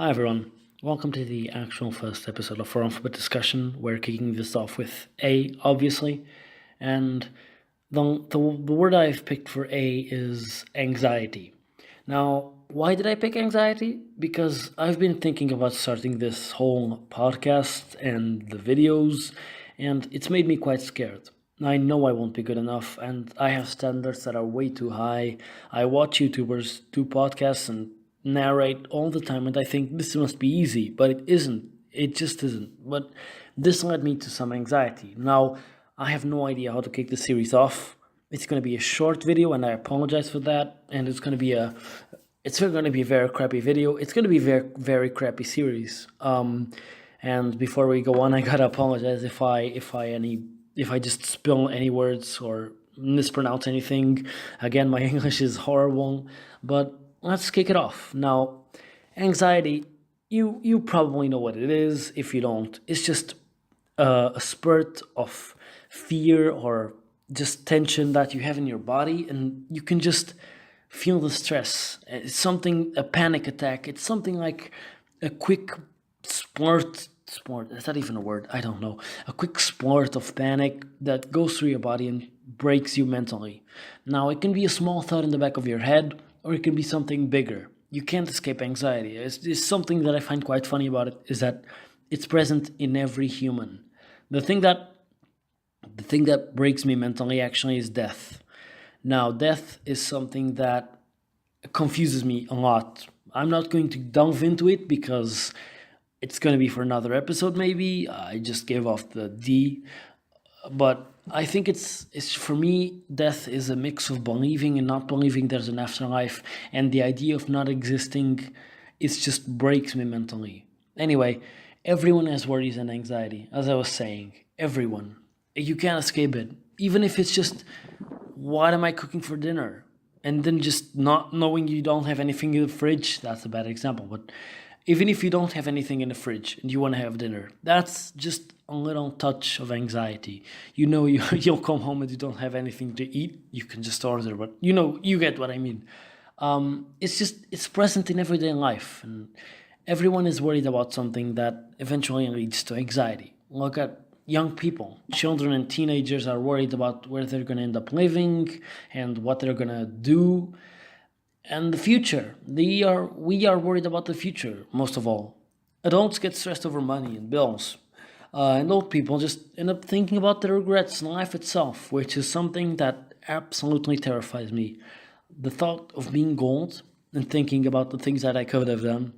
Hi everyone, welcome to the actual first episode of Forum for Discussion. We're kicking this off with A, obviously, and the word I've picked for A is anxiety. Now, why did I pick anxiety? Because I've been thinking about starting this whole podcast and the videos, and it's made me quite scared. I know I won't be good enough, and I have standards that are way too high. I watch YouTubers do podcasts and narrate all the time, and I think this must be easy, but it isn't. It just isn't. But this led me to some anxiety. Now, I have no idea how to kick the series off. It's going to be a short video, and I apologize for that. And it's going to be a very crappy video. It's going to be a very, very crappy series. And before we go on, I gotta apologize if I just spill any words or mispronounce anything. Again, my English is horrible, but let's kick it off. Now, anxiety, you probably know what it is. If you don't, it's just a spurt of fear or just tension that you have in your body, and you can just feel the stress. It's something, a panic attack. It's something like a quick sport, is that even a word? I don't know. A quick sport of panic that goes through your body and breaks you mentally. Now, it can be a small thought in the back of your head, or it can be something bigger. You can't escape anxiety. It's something that I find quite funny about it is that it's present in every human. The thing that breaks me mentally actually is death. Now, death is something that confuses me a lot. I'm not going to delve into it because it's going to be for another episode, maybe. I just gave off the D. But I think it's for me, death is a mix of believing and not believing there's an afterlife. And the idea of not existing, it just breaks me mentally. Anyway, everyone has worries and anxiety. As I was saying, everyone. You can't escape it. Even if it's just, what am I cooking for dinner? And then just not knowing you don't have anything in the fridge. That's a bad example, but even if you don't have anything in the fridge and you want to have dinner, that's just a little touch of anxiety. You'll come home and you don't have anything to eat. You can just order, but you get what I mean. It's present in everyday life, and everyone is worried about something that eventually leads to anxiety. Look at young people. Children and teenagers are worried about where they're going to end up living and what they're going to do. And the future, we are worried about the future, most of all. Adults get stressed over money and bills. And old people just end up thinking about their regrets in life itself, which is something that absolutely terrifies me. The thought of being old and thinking about the things that I could have done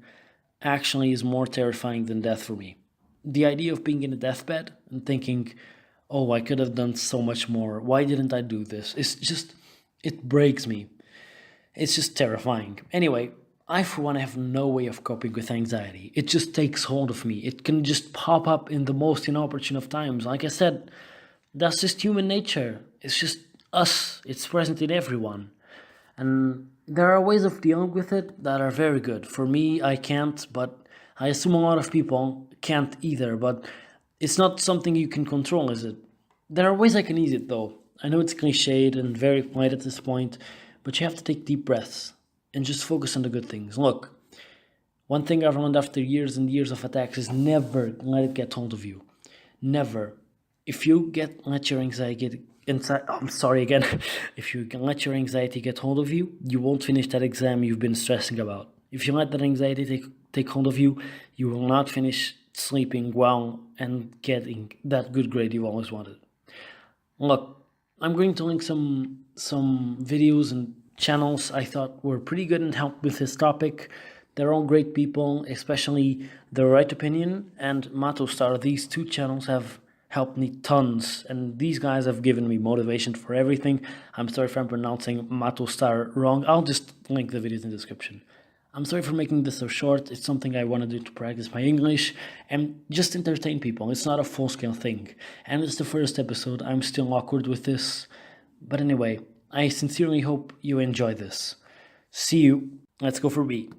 actually is more terrifying than death for me. The idea of being in a deathbed and thinking, oh, I could have done so much more. Why didn't I do this? It breaks me. It's just terrifying. Anyway, I for one have no way of coping with anxiety. It just takes hold of me. It can just pop up in the most inopportune of times. Like I said, that's just human nature. It's just us. It's present in everyone. And there are ways of dealing with it that are very good. For me, I can't, but I assume a lot of people can't either. But it's not something you can control, is it? There are ways I can ease it, though. I know it's cliched and very polite at this point, but you have to take deep breaths and just focus on the good things. Look, one thing I've learned after years and years of attacks is never let it get hold of you. Never. If you let your anxiety get inside, I'm sorry again. If you can let your anxiety get hold of you, you won't finish that exam you've been stressing about. If you let that anxiety take hold of you, you will not finish sleeping well and getting that good grade you always wanted. Look, I'm going to link some videos and channels I thought were pretty good and helped with this topic. They're all great people, especially The Right Opinion and Matoustar. These two channels have helped me tons, and these guys have given me motivation for everything. I'm sorry if I'm pronouncing Matoustar wrong. I'll just link the videos in the description. I'm sorry for making this so short. It's something I want to do to practice my English and just entertain people. It's not a full-scale thing. And it's the first episode. I'm still awkward with this. But anyway, I sincerely hope you enjoy this. See you. Let's go for B.